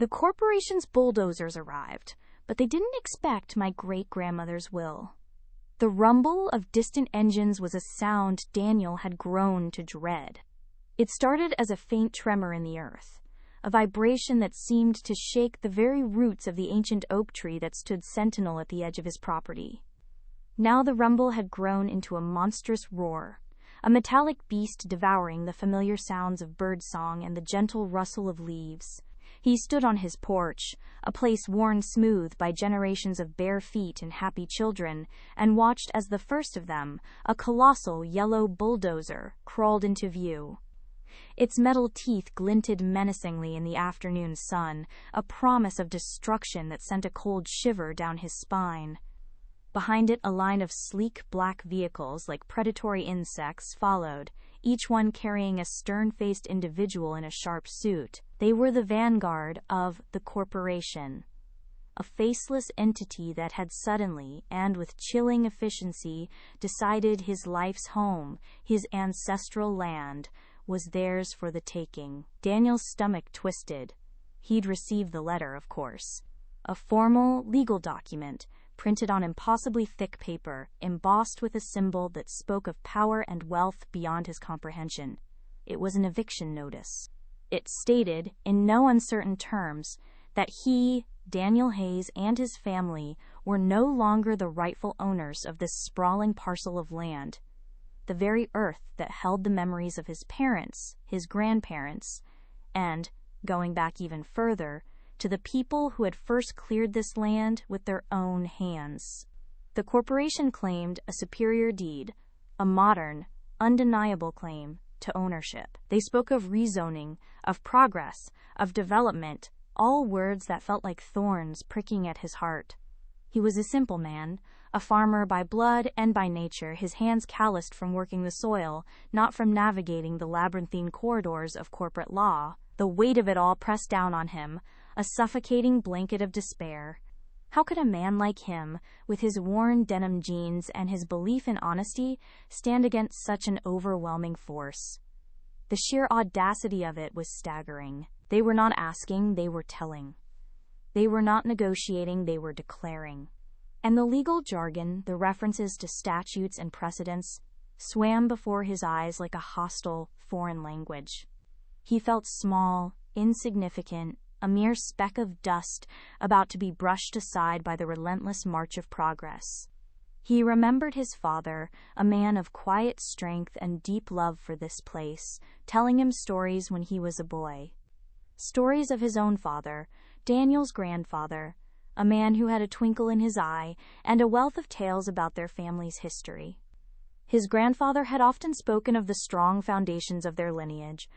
The corporation's bulldozers arrived, but they didn't expect my great-grandmother's will. The rumble of distant engines was a sound Daniel had grown to dread. It started as a faint tremor in the earth, a vibration that seemed to shake the very roots of the ancient oak tree that stood sentinel at the edge of his property. Now the rumble had grown into a monstrous roar, a metallic beast devouring the familiar sounds of birdsong and the gentle rustle of leaves. He stood on his porch, a place worn smooth by generations of bare feet and happy children, and watched as the first of them, a colossal yellow bulldozer, crawled into view. Its metal teeth glinted menacingly in the afternoon sun, a promise of destruction that sent a cold shiver down his spine. Behind it, a line of sleek black vehicles like predatory insects followed, each one carrying a stern-faced individual in a sharp suit. They were the vanguard of the corporation, a faceless entity that had suddenly, and with chilling efficiency, decided his life's home, his ancestral land, was theirs for the taking. Daniel's stomach twisted. He'd received the letter, of course. A formal, legal document, printed on impossibly thick paper, embossed with a symbol that spoke of power and wealth beyond his comprehension. It was an eviction notice. It stated, in no uncertain terms, that he, Daniel Hayes, and his family were no longer the rightful owners of this sprawling parcel of land, the very earth that held the memories of his parents, his grandparents, and, going back even further, to the people who had first cleared this land with their own hands. The corporation claimed a superior deed, a modern, undeniable claim to ownership. They spoke of rezoning, of progress, of development, all words that felt like thorns pricking at his heart. He was a simple man, a farmer by blood and by nature, his hands calloused from working the soil, not from navigating the labyrinthine corridors of corporate law. The weight of it all pressed down on him, a suffocating blanket of despair. How could a man like him, with his worn denim jeans and his belief in honesty, stand against such an overwhelming force? The sheer audacity of it was staggering. They were not asking, they were telling. They were not negotiating, they were declaring. And the legal jargon, the references to statutes and precedents, swam before his eyes like a hostile, foreign language. He felt small, insignificant, a mere speck of dust about to be brushed aside by the relentless march of progress. He remembered his father, a man of quiet strength and deep love for this place, telling him stories when he was a boy. Stories of his own father, Daniel's grandfather, a man who had a twinkle in his eye and a wealth of tales about their family's history. His grandfather had often spoken of the strong foundations of their lineage,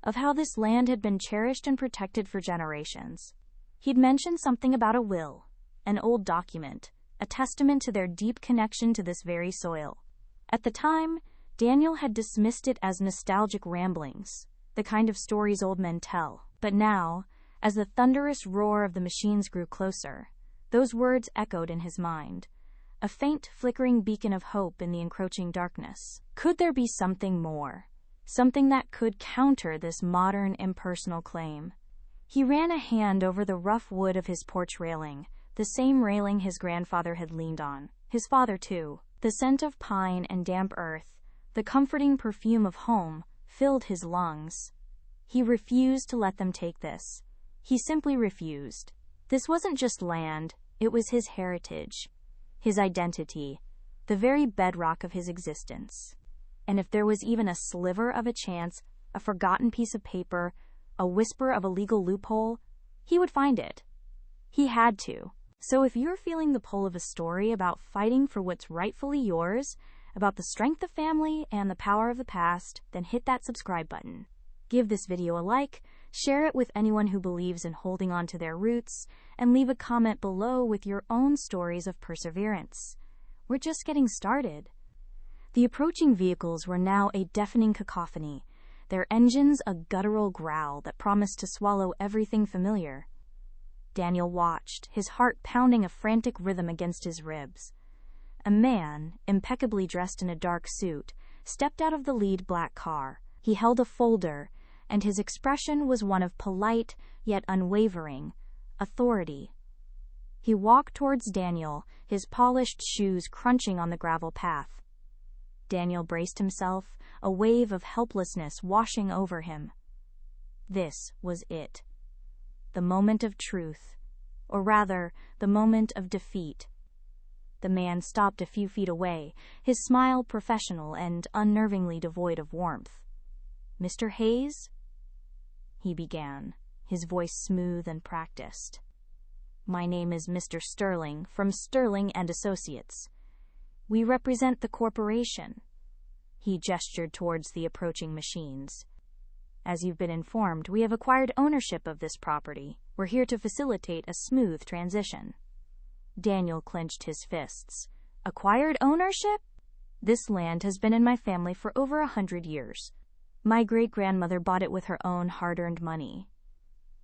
of how this land had been cherished and protected for generations. He'd mentioned something about a will, an old document, a testament to their deep connection to this very soil. At the time, Daniel had dismissed it as nostalgic ramblings, the kind of stories old men tell. But now, as the thunderous roar of the machines grew closer, those words echoed in his mind, a faint flickering beacon of hope in the encroaching darkness. Could there be something more? Something that could counter this modern, impersonal claim? He ran a hand over the rough wood of his porch railing, the same railing his grandfather had leaned on, his father too. The scent of pine and damp earth, the comforting perfume of home, filled his lungs. He refused to let them take this. He simply refused. This wasn't just land, it was his heritage, his identity, the very bedrock of his existence. And if there was even a sliver of a chance, a forgotten piece of paper, a whisper of a legal loophole, he would find it. He had to. So if you're feeling the pull of a story about fighting for what's rightfully yours, about the strength of family and the power of the past, then hit that subscribe button. Give this video a like, share it with anyone who believes in holding on to their roots, and leave a comment below with your own stories of perseverance. We're just getting started. The approaching vehicles were now a deafening cacophony, their engines a guttural growl that promised to swallow everything familiar. Daniel watched, his heart pounding a frantic rhythm against his ribs. A man, impeccably dressed in a dark suit, stepped out of the lead black car. He held a folder, and his expression was one of polite, yet unwavering, authority. He walked towards Daniel, his polished shoes crunching on the gravel path. Daniel braced himself, a wave of helplessness washing over him. This was it. The moment of truth, or rather, the moment of defeat. The man stopped a few feet away, his smile professional and unnervingly devoid of warmth. "Mr. Hayes?" he began, his voice smooth and practiced. "My name is Mr. Sterling, from Sterling and Associates. We represent the corporation." He gestured towards the approaching machines. "As you've been informed, we have acquired ownership of this property. We're here to facilitate a smooth transition." Daniel clenched his fists. "Acquired ownership? This land has been in my family for over 100 years. My great-grandmother bought it with her own hard-earned money."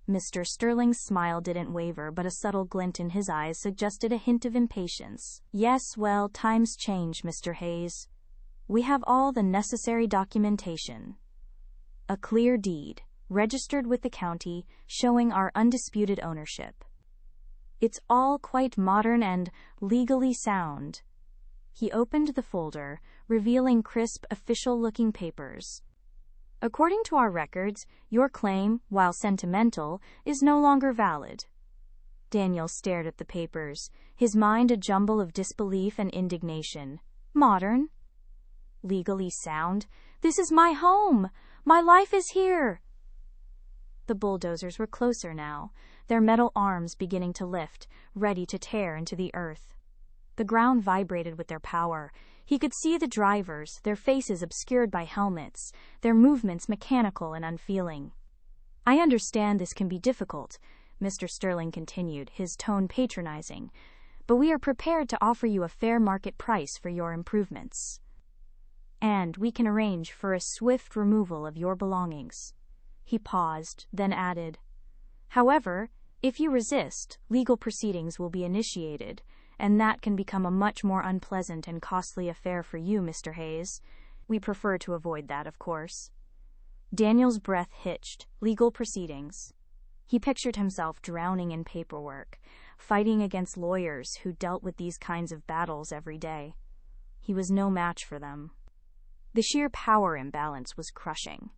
Mr. Sterling's smile didn't waver, but a subtle glint in his eyes suggested a hint of impatience. "Yes, well, times change, Mr. Hayes. We have all the necessary documentation. A clear deed, registered with the county, showing our undisputed ownership. It's all quite modern and legally sound." He opened the folder, revealing crisp, official-looking papers. "According to our records, your claim, while sentimental, is no longer valid." Daniel stared at the papers, his mind a jumble of disbelief and indignation. "Modern? Legally sound? This is my home! My life is here!" The bulldozers were closer now, their metal arms beginning to lift, ready to tear into the earth. The ground vibrated with their power. He could see the drivers, their faces obscured by helmets, their movements mechanical and unfeeling. "I understand this can be difficult," Mr. Sterling continued, his tone patronizing, "but we are prepared to offer you a fair market price for your improvements. And we can arrange for a swift removal of your belongings." He paused, then added, "However, if you resist, legal proceedings will be initiated, and that can become a much more unpleasant and costly affair for you, Mr. Hayes. We prefer to avoid that, of course." Daniel's breath hitched. Legal proceedings. He pictured himself drowning in paperwork, fighting against lawyers who dealt with these kinds of battles every day. He was no match for them. The sheer power imbalance was crushing.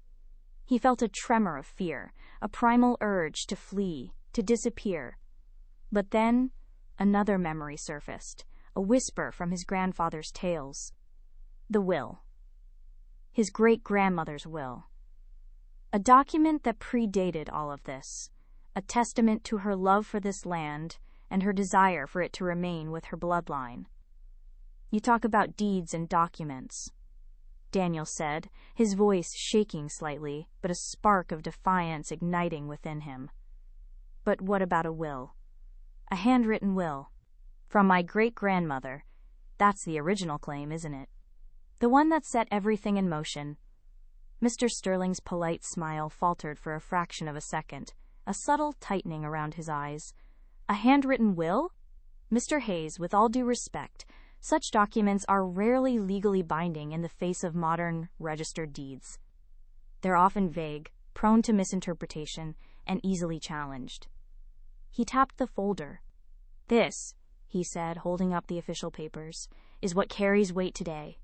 He felt a tremor of fear, a primal urge to flee, to disappear. But then, another memory surfaced, a whisper from his grandfather's tales. The will. His great-grandmother's will. A document that predated all of this, a testament to her love for this land and her desire for it to remain with her bloodline. "You talk about deeds and documents," Daniel said, his voice shaking slightly, but a spark of defiance igniting within him. "But what about a will? A handwritten will. From my great-grandmother. That's the original claim, isn't it? The one that set everything in motion." Mr. Sterling's polite smile faltered for a fraction of a second, a subtle tightening around his eyes. "A handwritten will? Mr. Hayes, with all due respect, such documents are rarely legally binding in the face of modern, registered deeds. They're often vague, prone to misinterpretation, and easily challenged." He tapped the folder. "This," he said, holding up the official papers, "is what carries weight today."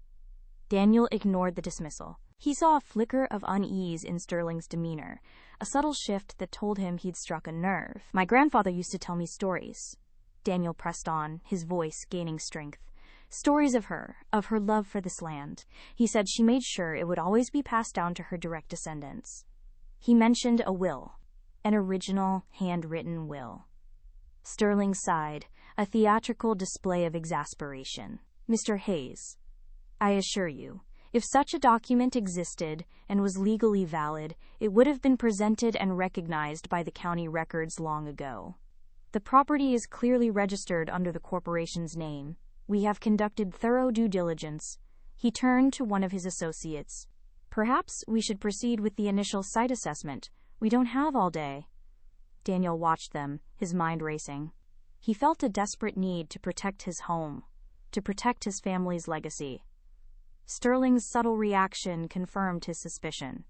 Daniel ignored the dismissal. He saw a flicker of unease in Sterling's demeanor, a subtle shift that told him he'd struck a nerve. "My grandfather used to tell me stories." Daniel pressed on, his voice gaining strength. "Stories of her love for this land. He said she made sure it would always be passed down to her direct descendants." He mentioned a will, an original, handwritten will. Sterling sighed, a theatrical display of exasperation. "Mr. Hayes, I assure you, if such a document existed and was legally valid, it would have been presented and recognized by the county records long ago. The property is clearly registered under the corporation's name. We have conducted thorough due diligence." He turned to one of his associates. "Perhaps we should proceed with the initial site assessment. We don't have all day." Daniel watched them, his mind racing. He felt a desperate need to protect his home, to protect his family's legacy. Sterling's subtle reaction confirmed his suspicion.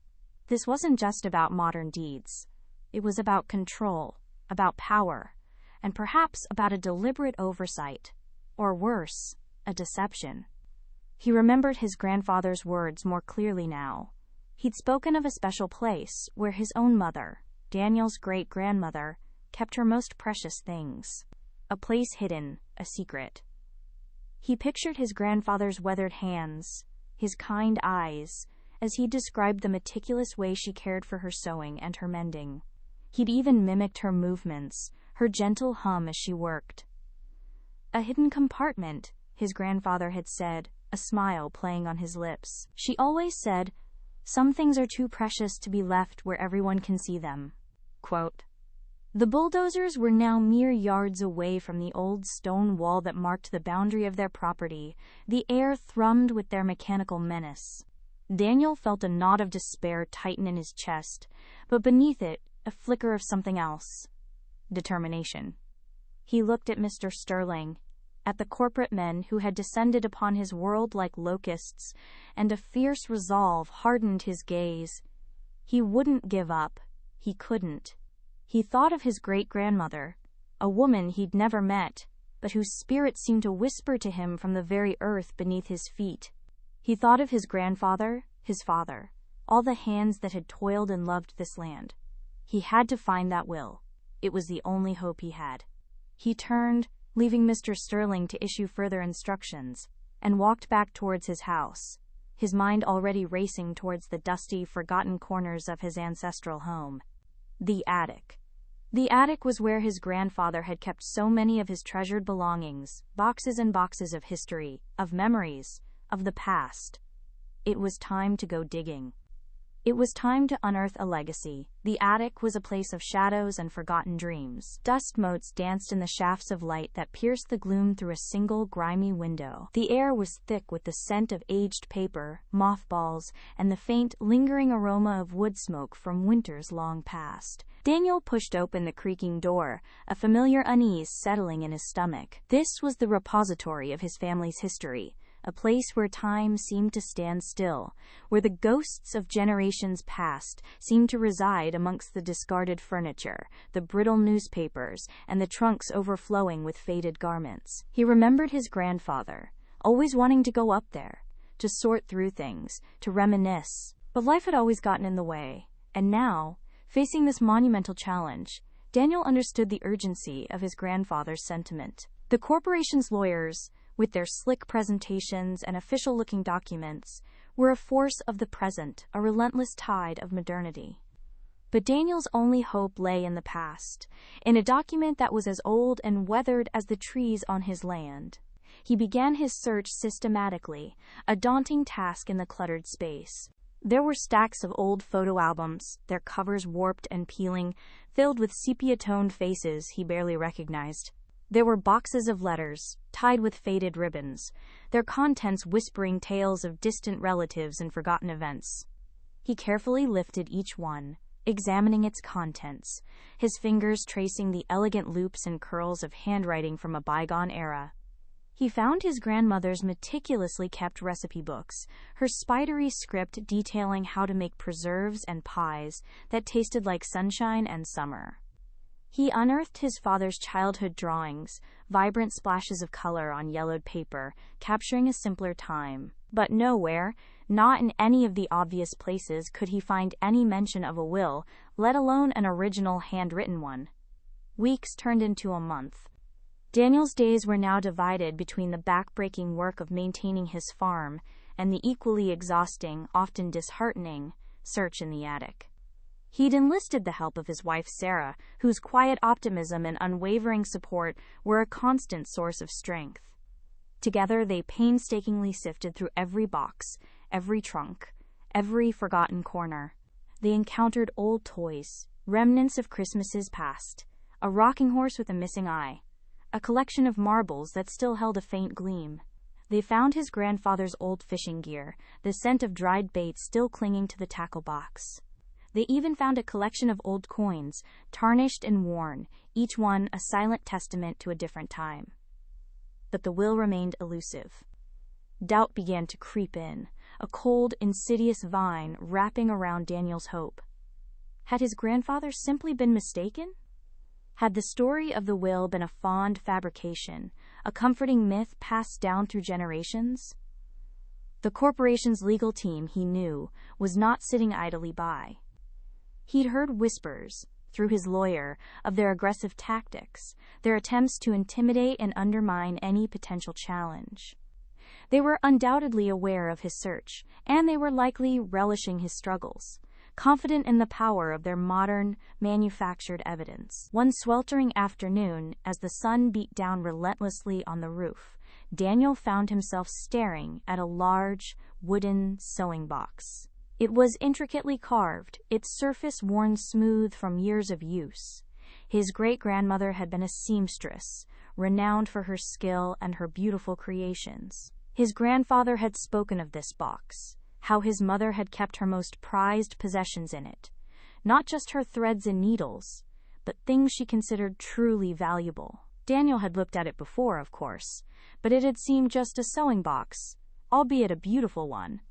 This wasn't just about modern deeds. It was about control, about power, and perhaps about a deliberate oversight, or worse, a deception. He remembered his grandfather's words more clearly now. He'd spoken of a special place where his own mother, Daniel's great-grandmother, kept her most precious things. A place hidden, a secret. He pictured his grandfather's weathered hands, his kind eyes, as he described the meticulous way she cared for her sewing and her mending. He'd even mimicked her movements, her gentle hum as she worked. A hidden compartment, his grandfather had said, a smile playing on his lips. She always said, "Some things are too precious to be left where everyone can see them." Quote. The bulldozers were now mere yards away from the old stone wall that marked the boundary of their property. The air thrummed with their mechanical menace. Daniel felt a knot of despair tighten in his chest, but beneath it, a flicker of something else. Determination. He looked at Mr. Sterling, at the corporate men who had descended upon his world like locusts, and a fierce resolve hardened his gaze. He wouldn't give up. He couldn't. He thought of his great-grandmother, a woman he'd never met, but whose spirit seemed to whisper to him from the very earth beneath his feet. He thought of his grandfather, his father, all the hands that had toiled and loved this land. He had to find that will. It was the only hope he had. He turned, leaving Mr. Sterling to issue further instructions, and walked back towards his house, his mind already racing towards the dusty, forgotten corners of his ancestral home. The attic. The attic was where his grandfather had kept so many of his treasured belongings, boxes and boxes of history, of memories, of the past. It was time to go digging. It was time to unearth a legacy. The attic was a place of shadows and forgotten dreams. Dust motes danced in the shafts of light that pierced the gloom through a single grimy window. The air was thick with the scent of aged paper, mothballs, and the faint, lingering aroma of wood smoke from winters long past. Daniel pushed open the creaking door, a familiar unease settling in his stomach. This was the repository of his family's history. A place where time seemed to stand still, where the ghosts of generations past seemed to reside amongst the discarded furniture, the brittle newspapers, and the trunks overflowing with faded garments. He remembered his grandfather, always wanting to go up there, to sort through things, to reminisce. But life had always gotten in the way, and now, facing this monumental challenge, Daniel understood the urgency of his grandfather's sentiment. The corporation's lawyers, with their slick presentations and official-looking documents, were a force of the present, a relentless tide of modernity. But Daniel's only hope lay in the past, in a document that was as old and weathered as the trees on his land. He began his search systematically, a daunting task in the cluttered space. There were stacks of old photo albums, their covers warped and peeling, filled with sepia-toned faces he barely recognized. There were boxes of letters, tied with faded ribbons, their contents whispering tales of distant relatives and forgotten events. He carefully lifted each one, examining its contents, his fingers tracing the elegant loops and curls of handwriting from a bygone era. He found his grandmother's meticulously kept recipe books, her spidery script detailing how to make preserves and pies that tasted like sunshine and summer. He unearthed his father's childhood drawings, vibrant splashes of color on yellowed paper, capturing a simpler time. But nowhere, not in any of the obvious places, could he find any mention of a will, let alone an original handwritten one. Weeks turned into a month. Daniel's days were now divided between the back-breaking work of maintaining his farm and the equally exhausting, often disheartening, search in the attic. He'd enlisted the help of his wife Sarah, whose quiet optimism and unwavering support were a constant source of strength. Together they painstakingly sifted through every box, every trunk, every forgotten corner. They encountered old toys, remnants of Christmases past, a rocking horse with a missing eye, a collection of marbles that still held a faint gleam. They found his grandfather's old fishing gear, the scent of dried bait still clinging to the tackle box. They even found a collection of old coins, tarnished and worn, each one a silent testament to a different time. But the will remained elusive. Doubt began to creep in, a cold, insidious vine wrapping around Daniel's hope. Had his grandfather simply been mistaken? Had the story of the will been a fond fabrication, a comforting myth passed down through generations? The corporation's legal team, he knew, was not sitting idly by. He'd heard whispers, through his lawyer, of their aggressive tactics, their attempts to intimidate and undermine any potential challenge. They were undoubtedly aware of his search, and they were likely relishing his struggles, confident in the power of their modern, manufactured evidence. One sweltering afternoon, as the sun beat down relentlessly on the roof, Daniel found himself staring at a large, wooden sewing box. It was intricately carved, its surface worn smooth from years of use. His great-grandmother had been a seamstress, renowned for her skill and her beautiful creations. His grandfather had spoken of this box, how his mother had kept her most prized possessions in it, not just her threads and needles, but things she considered truly valuable. Daniel had looked at it before, of course, but it had seemed just a sewing box, albeit a beautiful one.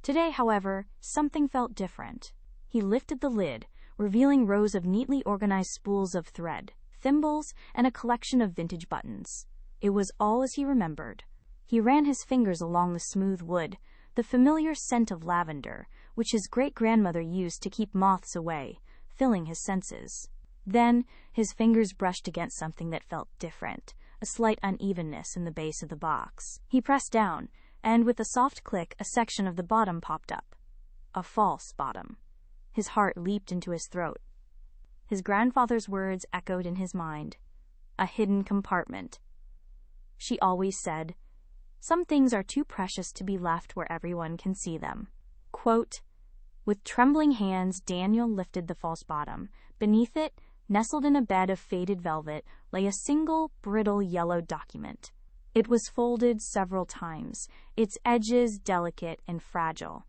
Today, however, something felt different. He lifted the lid, revealing rows of neatly organized spools of thread, thimbles, and a collection of vintage buttons. It was all as he remembered. He ran his fingers along the smooth wood, the familiar scent of lavender, which his great-grandmother used to keep moths away, filling his senses. Then, his fingers brushed against something that felt different, a slight unevenness in the base of the box. He pressed down, and with a soft click, a section of the bottom popped up. A false bottom. His heart leaped into his throat. His grandfather's words echoed in his mind. A hidden compartment. She always said, "Some things are too precious to be left where everyone can see them." Quote, with trembling hands, Daniel lifted the false bottom. Beneath it, nestled in a bed of faded velvet, lay a single, brittle yellow document. It was folded several times, its edges delicate and fragile.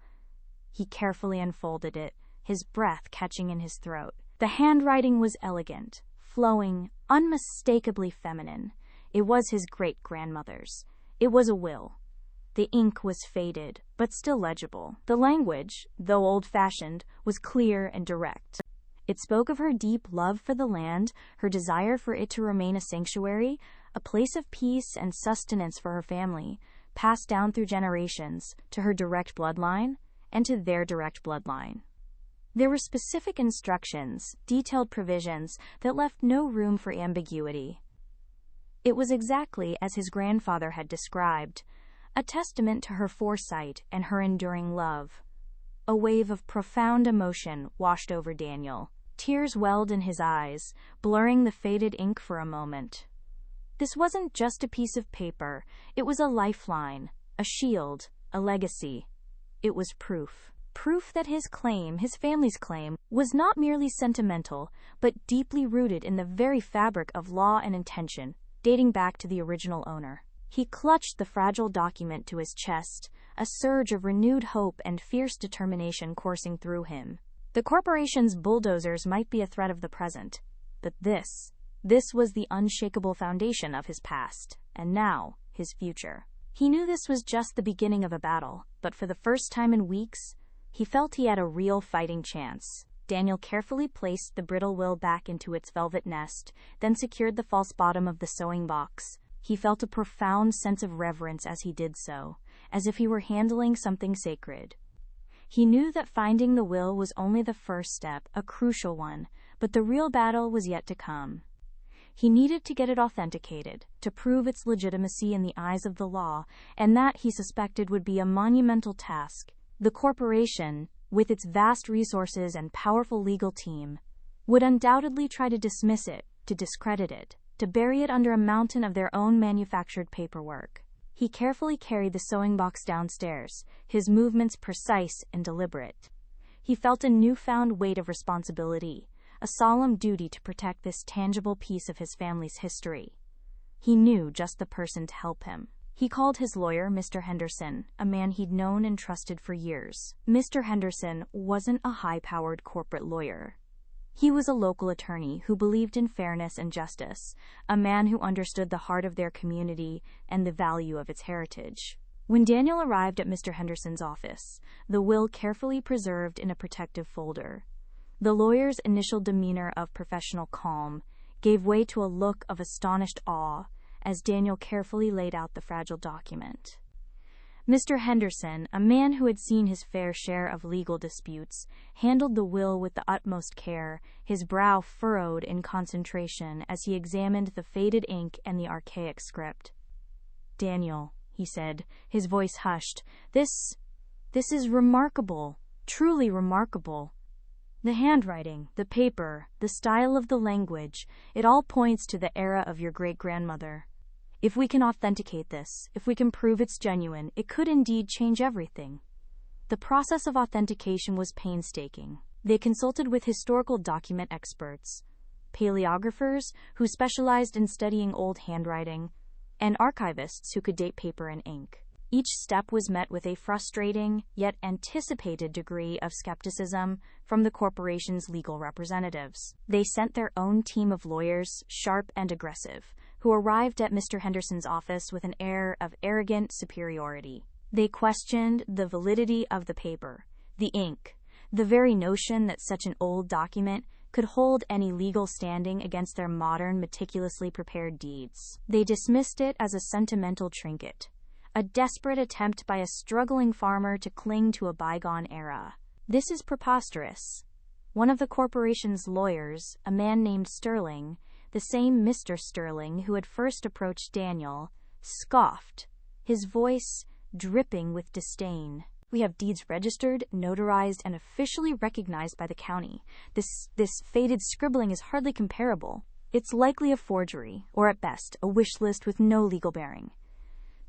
He carefully unfolded it, his breath catching in his throat. The handwriting was elegant, flowing, unmistakably feminine. It was his great-grandmother's. It was a will. The ink was faded, but still legible. The language, though old-fashioned, was clear and direct. It spoke of her deep love for the land, her desire for it to remain a sanctuary, a place of peace and sustenance for her family, passed down through generations to her direct bloodline and to their direct bloodline. There were specific instructions, detailed provisions that left no room for ambiguity. It was exactly as his grandfather had described, a testament to her foresight and her enduring love. A wave of profound emotion washed over Daniel. Tears welled in his eyes, blurring the faded ink for a moment. This wasn't just a piece of paper. It was a lifeline, a shield, a legacy. It was proof. Proof that his claim, his family's claim, was not merely sentimental, but deeply rooted in the very fabric of law and intention, dating back to the original owner. He clutched the fragile document to his chest, a surge of renewed hope and fierce determination coursing through him. The corporation's bulldozers might be a threat of the present, but this was the unshakable foundation of his past, and now, his future. He knew this was just the beginning of a battle, but for the first time in weeks, he felt he had a real fighting chance. Daniel carefully placed the brittle will back into its velvet nest, then secured the false bottom of the sewing box. He felt a profound sense of reverence as he did so, as if he were handling something sacred. He knew that finding the will was only the first step, a crucial one, but the real battle was yet to come. He needed to get it authenticated, to prove its legitimacy in the eyes of the law, and that, he suspected, would be a monumental task. The corporation, with its vast resources and powerful legal team, would undoubtedly try to dismiss it, to discredit it, to bury it under a mountain of their own manufactured paperwork. He carefully carried the sewing box downstairs, his movements precise and deliberate. He felt a newfound weight of responsibility, a solemn duty to protect this tangible piece of his family's history. He knew just the person to help him. He called his lawyer, Mr. Henderson, a man he'd known and trusted for years. Mr. Henderson wasn't a high-powered corporate lawyer. He was a local attorney who believed in fairness and justice, a man who understood the heart of their community and the value of its heritage. When Daniel arrived at Mr. Henderson's office, the will carefully preserved in a protective folder, the lawyer's initial demeanor of professional calm gave way to a look of astonished awe as Daniel carefully laid out the fragile document. Mr. Henderson, a man who had seen his fair share of legal disputes, handled the will with the utmost care, his brow furrowed in concentration as he examined the faded ink and the archaic script. "Daniel," he said, his voice hushed, This is remarkable, truly remarkable. The handwriting, the paper, the style of the language, it all points to the era of your great-grandmother. If we can authenticate this, if we can prove it's genuine, it could indeed change everything." The process of authentication was painstaking. They consulted with historical document experts, paleographers who specialized in studying old handwriting, and archivists who could date paper and ink. Each step was met with a frustrating, yet anticipated degree of skepticism from the corporation's legal representatives. They sent their own team of lawyers, sharp and aggressive, who arrived at Mr. Henderson's office with an air of arrogant superiority. They questioned the validity of the paper, the ink, the very notion that such an old document could hold any legal standing against their modern, meticulously prepared deeds. They dismissed it as a sentimental trinket, a desperate attempt by a struggling farmer to cling to a bygone era. "This is preposterous." One of the corporation's lawyers, a man named Sterling, the same Mr. Sterling who had first approached Daniel, scoffed, his voice dripping with disdain. "We have deeds registered, notarized, and officially recognized by the county. This faded scribbling is hardly comparable. It's likely a forgery, or at best, a wish list with no legal bearing."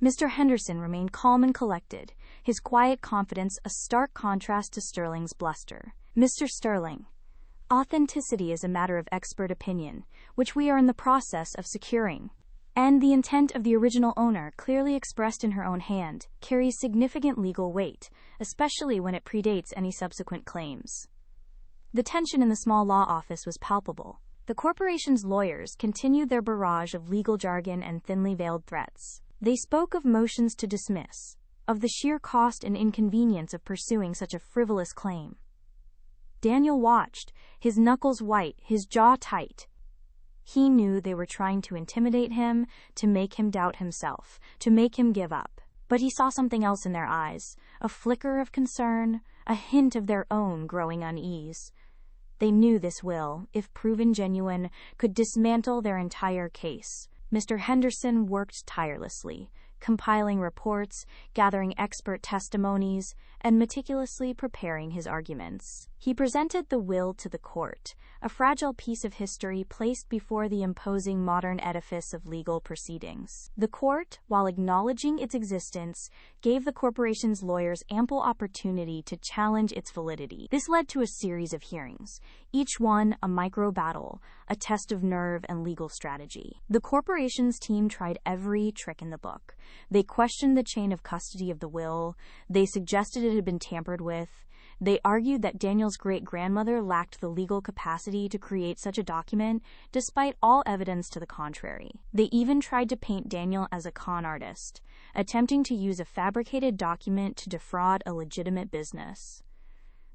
Mr. Henderson remained calm and collected, his quiet confidence a stark contrast to Sterling's bluster. "Mr. Sterling, authenticity is a matter of expert opinion, which we are in the process of securing. And the intent of the original owner, clearly expressed in her own hand, carries significant legal weight, especially when it predates any subsequent claims." The tension in the small law office was palpable. The corporation's lawyers continued their barrage of legal jargon and thinly veiled threats. They spoke of motions to dismiss, of the sheer cost and inconvenience of pursuing such a frivolous claim. Daniel watched, his knuckles white, his jaw tight. He knew they were trying to intimidate him, to make him doubt himself, to make him give up. But he saw something else in their eyes, a flicker of concern, a hint of their own growing unease. They knew this will, if proven genuine, could dismantle their entire case. Mr. Henderson worked tirelessly, compiling reports, gathering expert testimonies, and meticulously preparing his arguments. He presented the will to the court, a fragile piece of history placed before the imposing modern edifice of legal proceedings. The court, while acknowledging its existence, gave the corporation's lawyers ample opportunity to challenge its validity. This led to a series of hearings, each one a micro-battle, a test of nerve and legal strategy. The corporation's team tried every trick in the book. They questioned the chain of custody of the will. They suggested it had been tampered with. They argued that Daniel's great-grandmother lacked the legal capacity to create such a document, despite all evidence to the contrary. They even tried to paint Daniel as a con artist, attempting to use a fabricated document to defraud a legitimate business.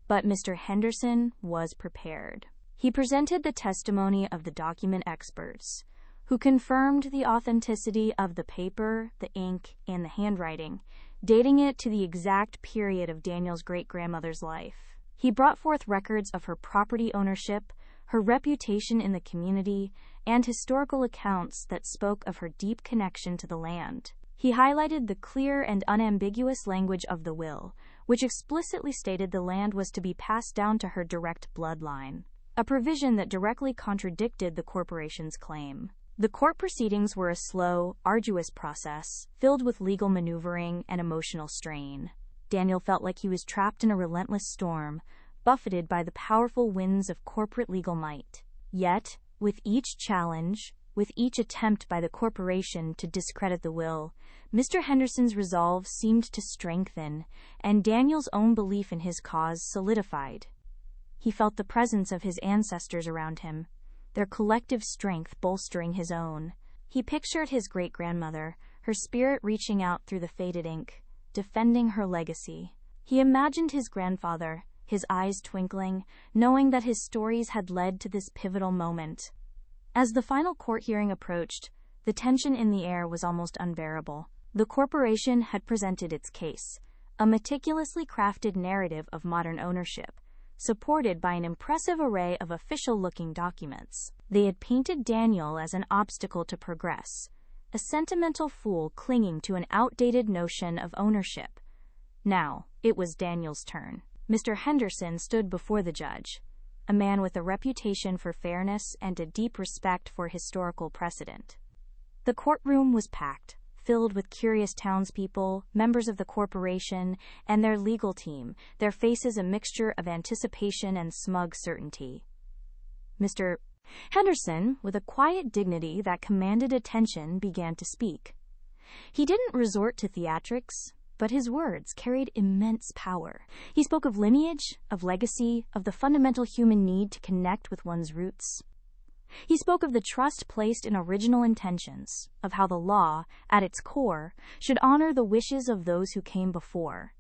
But Mr. Henderson was prepared. He presented the testimony of the document experts, who confirmed the authenticity of the paper, the ink, and the handwriting, dating it to the exact period of Daniel's great-grandmother's life. He brought forth records of her property ownership, her reputation in the community, and historical accounts that spoke of her deep connection to the land. He highlighted the clear and unambiguous language of the will, which explicitly stated the land was to be passed down to her direct bloodline, a provision that directly contradicted the corporation's claim. The court proceedings were a slow, arduous process, filled with legal maneuvering and emotional strain. Daniel felt like he was trapped in a relentless storm, buffeted by the powerful winds of corporate legal might. Yet, with each challenge, with each attempt by the corporation to discredit the will, Mr. Henderson's resolve seemed to strengthen, and Daniel's own belief in his cause solidified. He felt the presence of his ancestors around him, their collective strength bolstering his own. He pictured his great-grandmother, her spirit reaching out through the faded ink, defending her legacy. He imagined his grandfather, his eyes twinkling, knowing that his stories had led to this pivotal moment. As the final court hearing approached, the tension in the air was almost unbearable. The corporation had presented its case, a meticulously crafted narrative of modern ownership, supported by an impressive array of official-looking documents. They had painted Daniel as an obstacle to progress, a sentimental fool clinging to an outdated notion of ownership. Now, it was Daniel's turn. Mr. Henderson stood before the judge, a man with a reputation for fairness and a deep respect for historical precedent. The courtroom was packed, filled with curious townspeople, members of the corporation, and their legal team, their faces a mixture of anticipation and smug certainty. Mr. Henderson, with a quiet dignity that commanded attention, began to speak. He didn't resort to theatrics, but his words carried immense power. He spoke of lineage, of legacy, of the fundamental human need to connect with one's roots. He spoke of the trust placed in original intentions, of how the law, at its core, should honor the wishes of those who came before.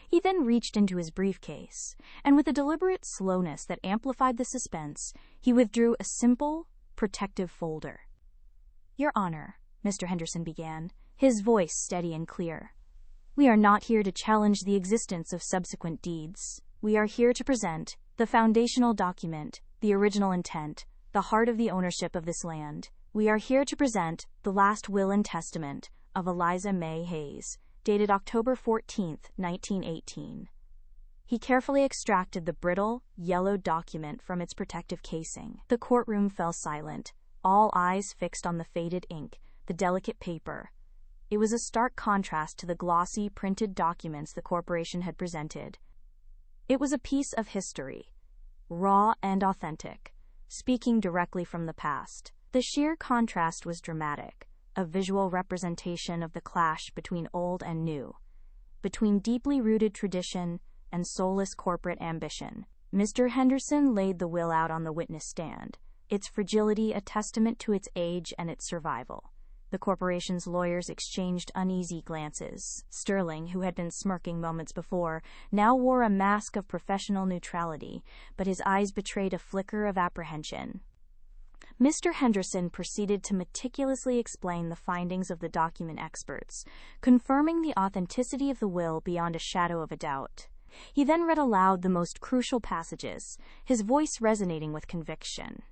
He then reached into his briefcase, and with a deliberate slowness that amplified the suspense, he withdrew a simple, protective folder. "Your Honor," Mr. Henderson began, his voice steady and clear, "we are not here to challenge the existence of subsequent deeds. We are here to present the foundational document, the original intent, the heart of the ownership of this land. We are here to present the last will and testament of Eliza May Hayes, dated October 14, 1918. He carefully extracted the brittle, yellow document from its protective casing. The courtroom fell silent, all eyes fixed on the faded ink, the delicate paper. It was a stark contrast to the glossy, printed documents the corporation had presented. It was a piece of history, raw and authentic, speaking directly from the past. The sheer contrast was dramatic, a visual representation of the clash between old and new, between deeply rooted tradition and soulless corporate ambition. Mr. Henderson laid the will out on the witness stand, its fragility a testament to its age and its survival. The corporation's lawyers exchanged uneasy glances. Sterling, who had been smirking moments before, now wore a mask of professional neutrality, but his eyes betrayed a flicker of apprehension. Mr. Henderson proceeded to meticulously explain the findings of the document experts, confirming the authenticity of the will beyond a shadow of a doubt. He then read aloud the most crucial passages, his voice resonating with conviction.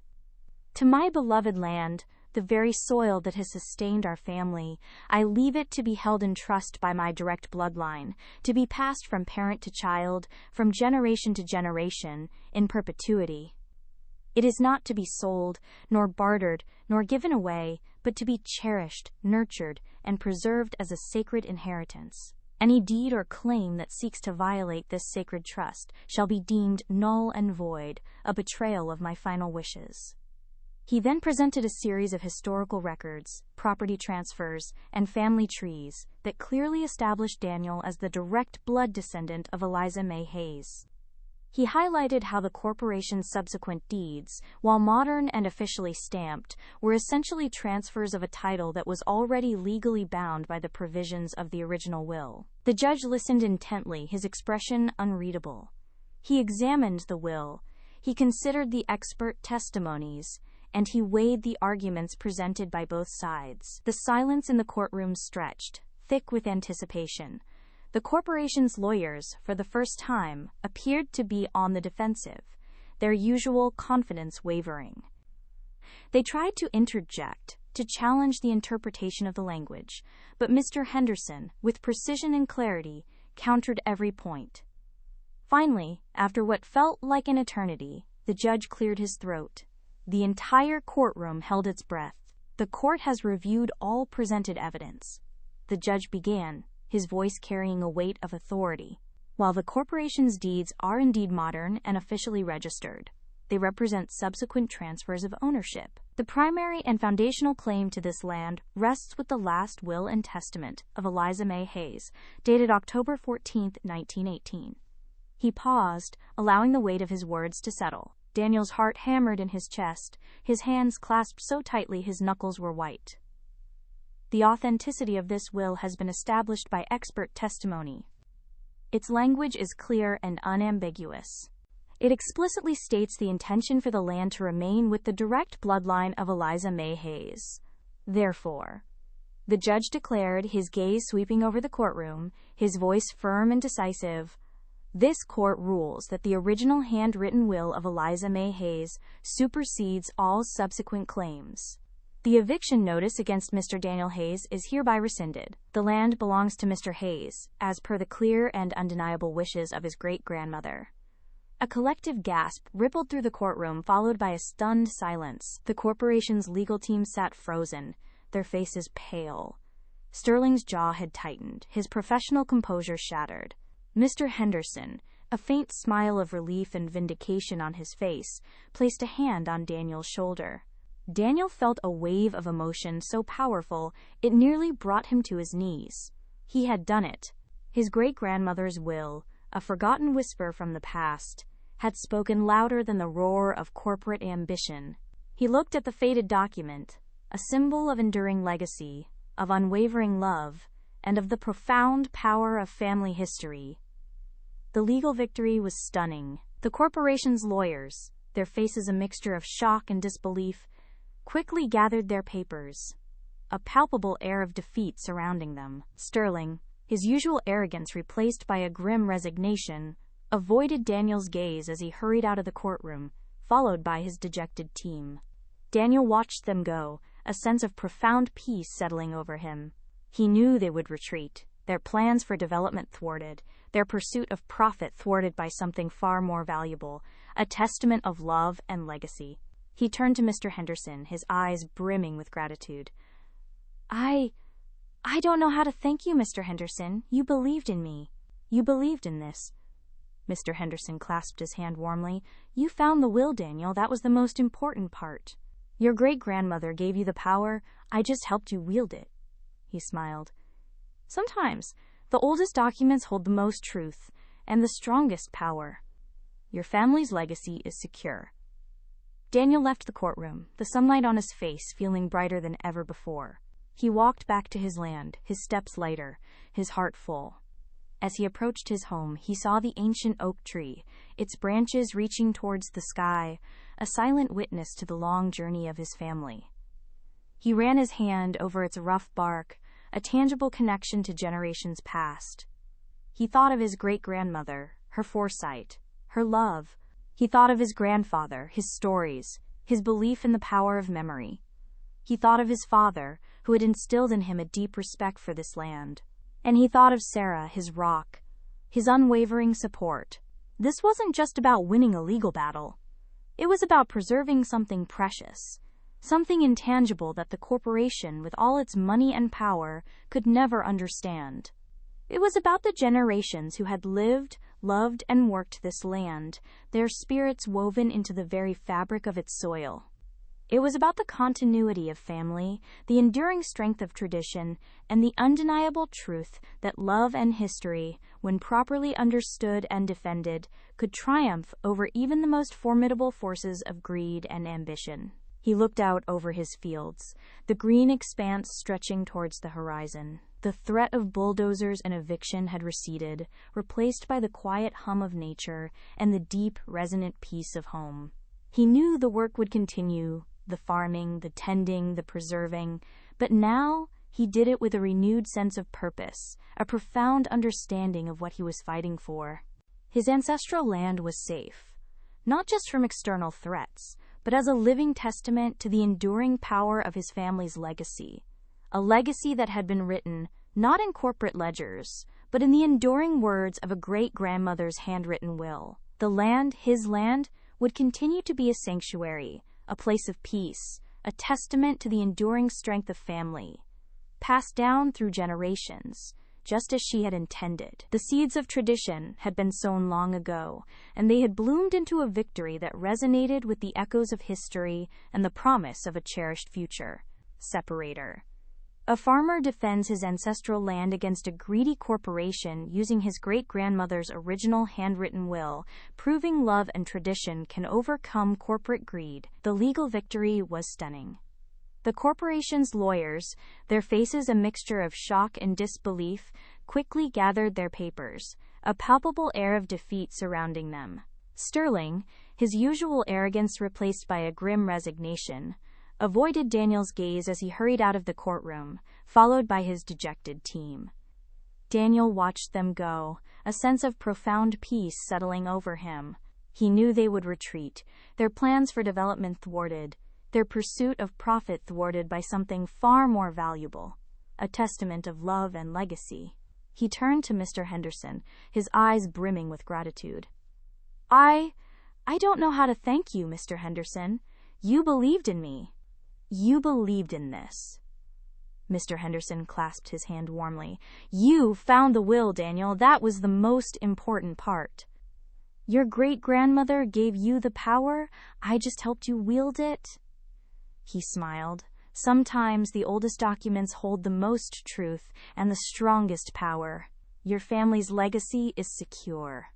"To my beloved land, the very soil that has sustained our family, I leave it to be held in trust by my direct bloodline, to be passed from parent to child, from generation to generation, in perpetuity. It is not to be sold, nor bartered, nor given away, but to be cherished, nurtured, and preserved as a sacred inheritance. Any deed or claim that seeks to violate this sacred trust shall be deemed null and void, a betrayal of my final wishes." He then presented a series of historical records, property transfers, and family trees that clearly established Daniel as the direct blood descendant of Eliza May Hayes. He highlighted how the corporation's subsequent deeds, while modern and officially stamped, were essentially transfers of a title that was already legally bound by the provisions of the original will. The judge listened intently, his expression unreadable. He examined the will, he considered the expert testimonies, and he weighed the arguments presented by both sides. The silence in the courtroom stretched, thick with anticipation. The corporation's lawyers, for the first time, appeared to be on the defensive, their usual confidence wavering. They tried to interject, to challenge the interpretation of the language, but Mr. Henderson, with precision and clarity, countered every point. Finally, after what felt like an eternity, the judge cleared his throat. The entire courtroom held its breath. "The court has reviewed all presented evidence," the judge began, his voice carrying a weight of authority. "While the corporation's deeds are indeed modern and officially registered, they represent subsequent transfers of ownership. The primary and foundational claim to this land rests with the last will and testament of Eliza May Hayes, dated October 14, 1918. He paused, allowing the weight of his words to settle. Daniel's heart hammered in his chest, his hands clasped so tightly his knuckles were white. The authenticity of this will has been established by expert testimony. Its language is clear and unambiguous. It explicitly states the intention for the land to remain with the direct bloodline of Eliza May Hayes. Therefore, the judge declared, his gaze sweeping over the courtroom, his voice firm and decisive, this court rules that the original handwritten will of Eliza May Hayes supersedes all subsequent claims. The eviction notice against Mr. Daniel Hayes is hereby rescinded. The land belongs to Mr. Hayes, as per the clear and undeniable wishes of his great-grandmother. A collective gasp rippled through the courtroom, followed by a stunned silence. The corporation's legal team sat frozen, their faces pale. Sterling's jaw had tightened, his professional composure shattered. Mr. Henderson, a faint smile of relief and vindication on his face, placed a hand on Daniel's shoulder. Daniel felt a wave of emotion so powerful it nearly brought him to his knees. He had done it. His great-grandmother's will, a forgotten whisper from the past, had spoken louder than the roar of corporate ambition. He looked at the faded document, a symbol of enduring legacy, of unwavering love, and of the profound power of family history. The legal victory was stunning. The corporation's lawyers, their faces a mixture of shock and disbelief, quickly gathered their papers, a palpable air of defeat surrounding them. Sterling, his usual arrogance replaced by a grim resignation, avoided Daniel's gaze as he hurried out of the courtroom, followed by his dejected team. Daniel watched them go, a sense of profound peace settling over him. He knew they would retreat, their plans for development thwarted, their pursuit of profit thwarted by something far more valuable, a testament of love and legacy. He turned to Mr. Henderson, his eyes brimming with gratitude. I don't know how to thank you, Mr. Henderson. You believed in me. You believed in this. Mr. Henderson clasped his hand warmly. You found the will, Daniel. That was the most important part. Your great-grandmother gave you the power. I just helped you wield it. He smiled. Sometimes, the oldest documents hold the most truth and the strongest power. Your family's legacy is secure. Daniel left the courtroom, the sunlight on his face feeling brighter than ever before. He walked back to his land, his steps lighter, his heart full. As he approached his home, he saw the ancient oak tree, its branches reaching towards the sky, a silent witness to the long journey of his family. He ran his hand over its rough bark, a tangible connection to generations past. He thought of his great-grandmother, her foresight, her love. He thought of his grandfather, his stories, his belief in the power of memory. He thought of his father, who had instilled in him a deep respect for this land. And he thought of Sarah, his rock, his unwavering support. This wasn't just about winning a legal battle. It was about preserving something precious, something intangible that the corporation, with all its money and power, could never understand. It was about the generations who had lived, loved, and worked this land, their spirits woven into the very fabric of its soil. It was about the continuity of family, the enduring strength of tradition, and the undeniable truth that love and history, when properly understood and defended, could triumph over even the most formidable forces of greed and ambition. He looked out over his fields, the green expanse stretching towards the horizon. The threat of bulldozers and eviction had receded, replaced by the quiet hum of nature and the deep, resonant peace of home. He knew the work would continue, the farming, the tending, the preserving, but now he did it with a renewed sense of purpose, a profound understanding of what he was fighting for. His ancestral land was safe, not just from external threats, but as a living testament to the enduring power of his family's legacy, a legacy that had been written not in corporate ledgers, but in the enduring words of a great-grandmother's handwritten will. The land, his land, would continue to be a sanctuary, a place of peace, a testament to the enduring strength of family, passed down through generations, just as she had intended. The seeds of tradition had been sown long ago, and they had bloomed into a victory that resonated with the echoes of history and the promise of a cherished future. Separator. A farmer defends his ancestral land against a greedy corporation using his great-grandmother's original handwritten will, proving love and tradition can overcome corporate greed. The legal victory was stunning. The corporation's lawyers, their faces a mixture of shock and disbelief, quickly gathered their papers, a palpable air of defeat surrounding them. Sterling, his usual arrogance replaced by a grim resignation, avoided Daniel's gaze as he hurried out of the courtroom, followed by his dejected team. Daniel watched them go, a sense of profound peace settling over him. He knew they would retreat, their plans for development thwarted, their pursuit of profit thwarted by something far more valuable, a testament of love and legacy. He turned to Mr. Henderson, his eyes brimming with gratitude. I don't know how to thank you, Mr. Henderson. You believed in me. You believed in this. Mr. Henderson clasped his hand warmly. You found the will, Daniel. That was the most important part. Your great-grandmother gave you the power. I just helped you wield it. He smiled. Sometimes the oldest documents hold the most truth and the strongest power. Your family's legacy is secure.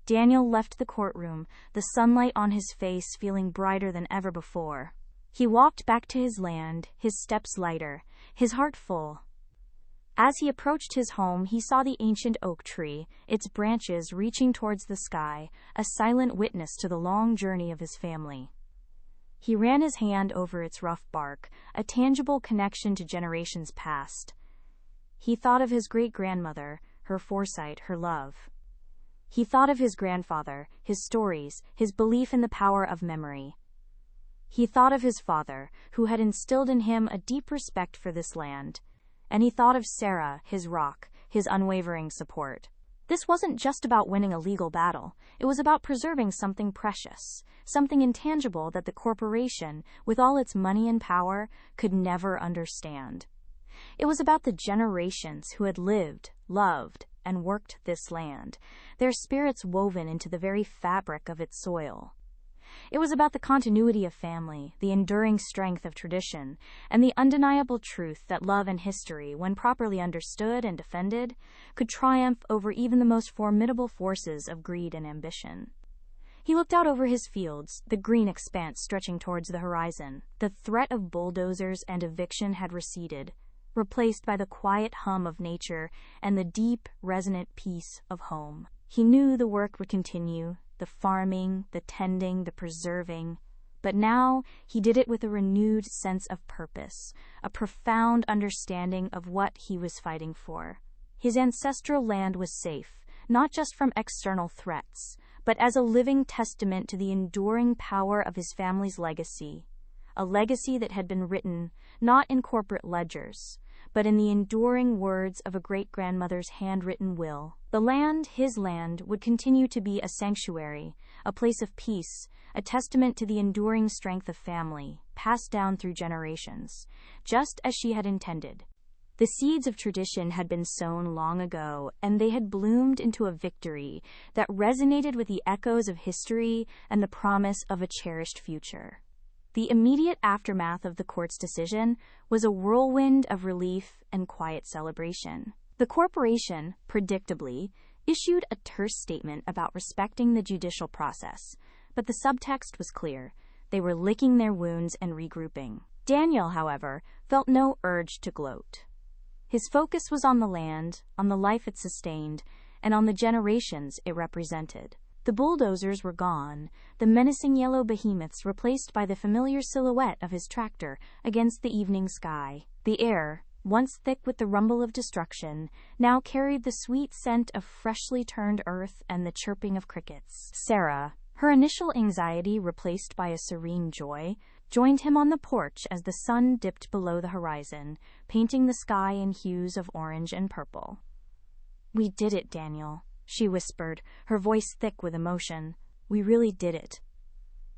Daniel left the courtroom, the sunlight on his face feeling brighter than ever before. He walked back to his land, his steps lighter, his heart full. As he approached his home, he saw the ancient oak tree, its branches reaching towards the sky, a silent witness to the long journey of his family. He ran his hand over its rough bark, a tangible connection to generations past. He thought of his great-grandmother, her foresight, her love. He thought of his grandfather, his stories, his belief in the power of memory. He thought of his father, who had instilled in him a deep respect for this land. And he thought of Sarah, his rock, his unwavering support. This wasn't just about winning a legal battle. It was about preserving something precious, something intangible that the corporation, with all its money and power, could never understand. It was about the generations who had lived, loved, and worked this land, their spirits woven into the very fabric of its soil. It was about the continuity of family, the enduring strength of tradition, and the undeniable truth that love and history, when properly understood and defended, could triumph over even the most formidable forces of greed and ambition. He looked out over his fields, the green expanse stretching towards the horizon. The threat of bulldozers and eviction had receded, replaced by the quiet hum of nature and the deep, resonant peace of home. He knew the work would continue, the farming, the tending, the preserving, but now he did it with a renewed sense of purpose, a profound understanding of what he was fighting for. His ancestral land was safe, not just from external threats, but as a living testament to the enduring power of his family's legacy, a legacy that had been written not in corporate ledgers, but in the enduring words of a great-grandmother's handwritten will. The land, his land, would continue to be a sanctuary, a place of peace, a testament to the enduring strength of family, passed down through generations, just as she had intended. The seeds of tradition had been sown long ago, and they had bloomed into a victory that resonated with the echoes of history and the promise of a cherished future. The immediate aftermath of the court's decision was a whirlwind of relief and quiet celebration. The corporation, predictably, issued a terse statement about respecting the judicial process, but the subtext was clear. They were licking their wounds and regrouping. Daniel, however, felt no urge to gloat. His focus was on the land, on the life it sustained, and on the generations it represented. The bulldozers were gone, the menacing yellow behemoths replaced by the familiar silhouette of his tractor against the evening sky. The air, once thick with the rumble of destruction, now carried the sweet scent of freshly turned earth and the chirping of crickets. Sarah, her initial anxiety replaced by a serene joy, joined him on the porch as the sun dipped below the horizon, painting the sky in hues of orange and purple. "We did it, Daniel," she whispered, her voice thick with emotion. "We really did it."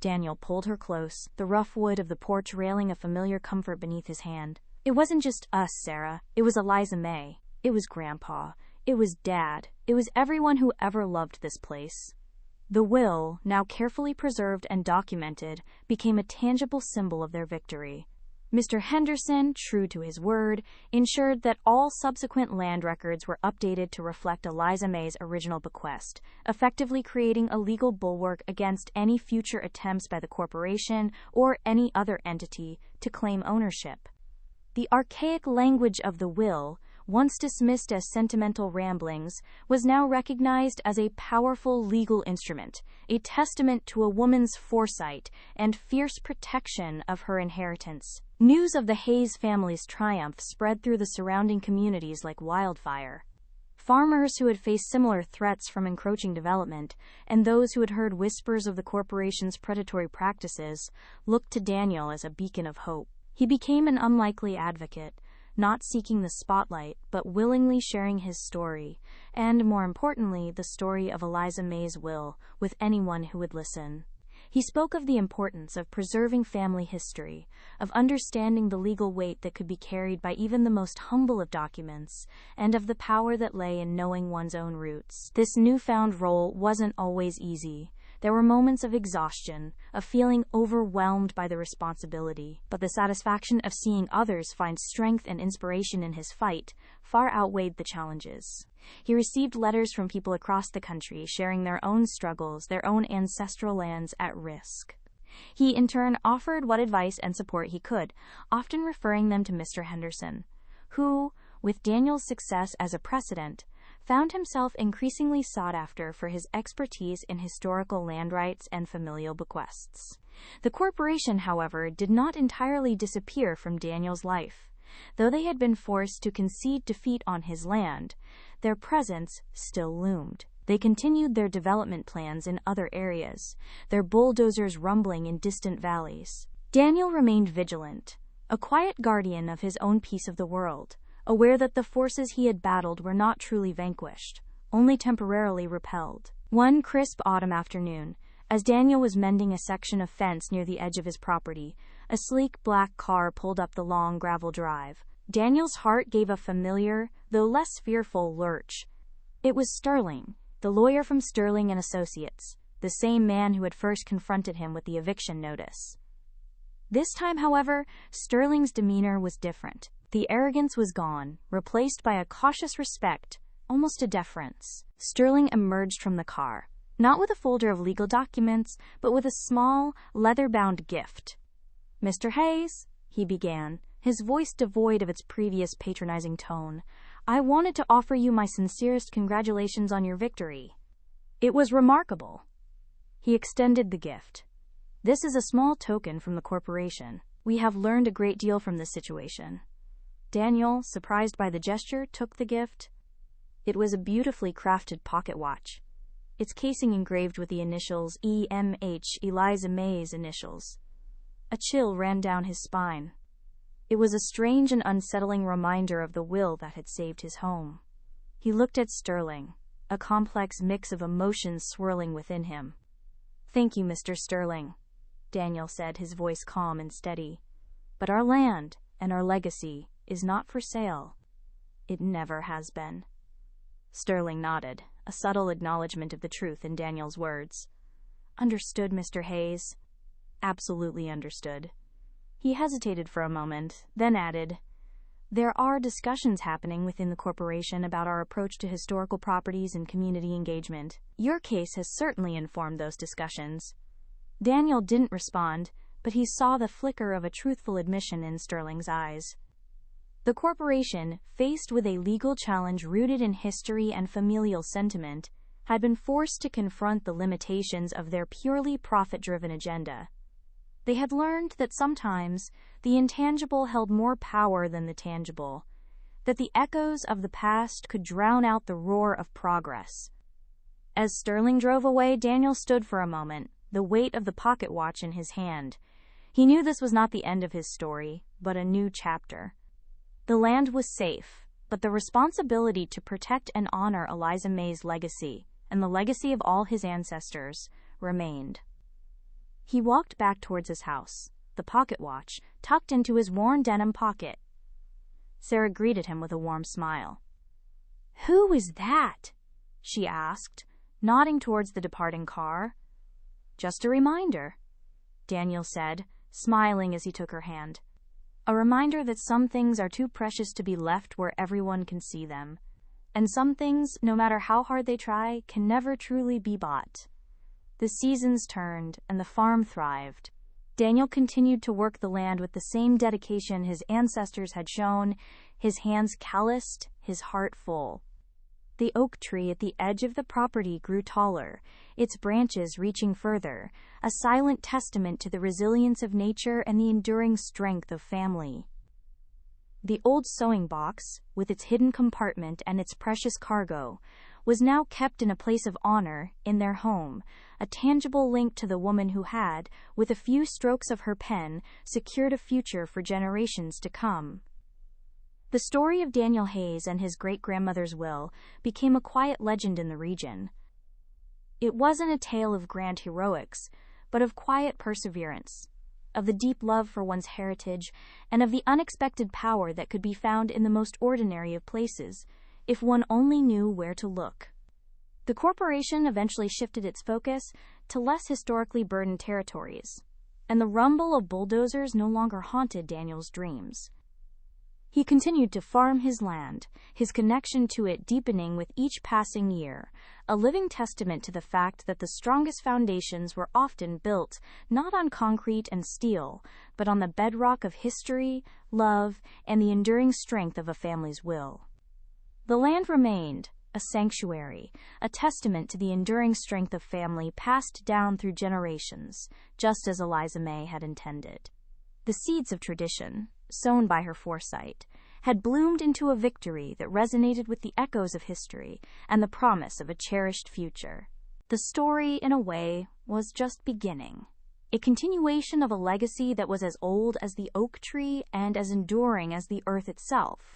Daniel pulled her close, the rough wood of the porch railing a familiar comfort beneath his hand. "It wasn't just us, Sarah. It was Eliza May. It was Grandpa. It was Dad. It was everyone who ever loved this place." The will, now carefully preserved and documented, became a tangible symbol of their victory. Mr. Henderson, true to his word, ensured that all subsequent land records were updated to reflect Eliza May's original bequest, effectively creating a legal bulwark against any future attempts by the corporation or any other entity to claim ownership. The archaic language of the will, once dismissed as sentimental ramblings, was now recognized as a powerful legal instrument, a testament to a woman's foresight and fierce protection of her inheritance. News of the Hayes family's triumph spread through the surrounding communities like wildfire. Farmers who had faced similar threats from encroaching development, and those who had heard whispers of the corporation's predatory practices, looked to Daniel as a beacon of hope. He became an unlikely advocate, not seeking the spotlight, but willingly sharing his story, and, more importantly, the story of Eliza May's will, with anyone who would listen. He spoke of the importance of preserving family history, of understanding the legal weight that could be carried by even the most humble of documents, and of the power that lay in knowing one's own roots. This newfound role wasn't always easy. There were moments of exhaustion, of feeling overwhelmed by the responsibility, but the satisfaction of seeing others find strength and inspiration in his fight far outweighed the challenges. He received letters from people across the country sharing their own struggles, their own ancestral lands at risk. He, in turn, offered what advice and support he could, often referring them to Mr. Henderson, who, with Daniel's success as a precedent, found himself increasingly sought after for his expertise in historical land rights and familial bequests. The corporation, however, did not entirely disappear from Daniel's life. Though they had been forced to concede defeat on his land, their presence still loomed. They continued their development plans in other areas, their bulldozers rumbling in distant valleys. Daniel remained vigilant, a quiet guardian of his own piece of the world, aware that the forces he had battled were not truly vanquished, only temporarily repelled. One crisp autumn afternoon, as Daniel was mending a section of fence near the edge of his property, a sleek black car pulled up the long gravel drive. Daniel's heart gave a familiar, though less fearful, lurch. It was Sterling, the lawyer from Sterling and Associates, the same man who had first confronted him with the eviction notice. This time, however, Sterling's demeanor was different. The arrogance was gone, replaced by a cautious respect, almost a deference. Sterling emerged from the car, not with a folder of legal documents, but with a small, leather-bound gift. "Mr. Hayes," he began, his voice devoid of its previous patronizing tone, "I wanted to offer you my sincerest congratulations on your victory. It was remarkable." He extended the gift. "This is a small token from the corporation. We have learned a great deal from this situation." Daniel, surprised by the gesture, took the gift. It was a beautifully crafted pocket watch, its casing engraved with the initials EMH, Eliza May's initials. A chill ran down his spine. It was a strange and unsettling reminder of the will that had saved his home. He looked at Sterling, a complex mix of emotions swirling within him. "Thank you, Mr. Sterling," Daniel said, his voice calm and steady. "But our land and our legacy is not for sale. It never has been." Sterling nodded, a subtle acknowledgement of the truth in Daniel's words. "Understood, Mr. Hayes." "Absolutely understood." He hesitated for a moment, then added, "There are discussions happening within the corporation about our approach to historical properties and community engagement. Your case has certainly informed those discussions." Daniel didn't respond, but he saw the flicker of a truthful admission in Sterling's eyes. The corporation, faced with a legal challenge rooted in history and familial sentiment, had been forced to confront the limitations of their purely profit-driven agenda. They had learned that sometimes the intangible held more power than the tangible, that the echoes of the past could drown out the roar of progress. As Sterling drove away, Daniel stood for a moment, the weight of the pocket watch in his hand. He knew this was not the end of his story, but a new chapter. The land was safe, but the responsibility to protect and honor Eliza May's legacy, and the legacy of all his ancestors, remained. He walked back towards his house, the pocket watch tucked into his worn denim pocket. Sarah greeted him with a warm smile. "Who is that?" she asked, nodding towards the departing car. "Just a reminder," Daniel said, smiling as he took her hand. A reminder that some things are too precious to be left where everyone can see them. And some things, no matter how hard they try, can never truly be bought. The seasons turned, and the farm thrived. Daniel continued to work the land with the same dedication his ancestors had shown, his hands calloused, his heart full. The oak tree at the edge of the property grew taller, its branches reaching further, a silent testament to the resilience of nature and the enduring strength of family. The old sewing box, with its hidden compartment and its precious cargo, was now kept in a place of honor in their home, a tangible link to the woman who had, with a few strokes of her pen, secured a future for generations to come. The story of Daniel Hayes and his great-grandmother's will became a quiet legend in the region. It wasn't a tale of grand heroics, but of quiet perseverance, of the deep love for one's heritage, and of the unexpected power that could be found in the most ordinary of places, if one only knew where to look. The corporation eventually shifted its focus to less historically burdened territories, and the rumble of bulldozers no longer haunted Daniel's dreams. He continued to farm his land, his connection to it deepening with each passing year, a living testament to the fact that the strongest foundations were often built not on concrete and steel, but on the bedrock of history, love, and the enduring strength of a family's will. The land remained a sanctuary, a testament to the enduring strength of family passed down through generations, just as Eliza May had intended. The seeds of tradition, sown by her foresight, had bloomed into a victory that resonated with the echoes of history and the promise of a cherished future. The story, in a way, was just beginning, a continuation of a legacy that was as old as the oak tree and as enduring as the earth itself.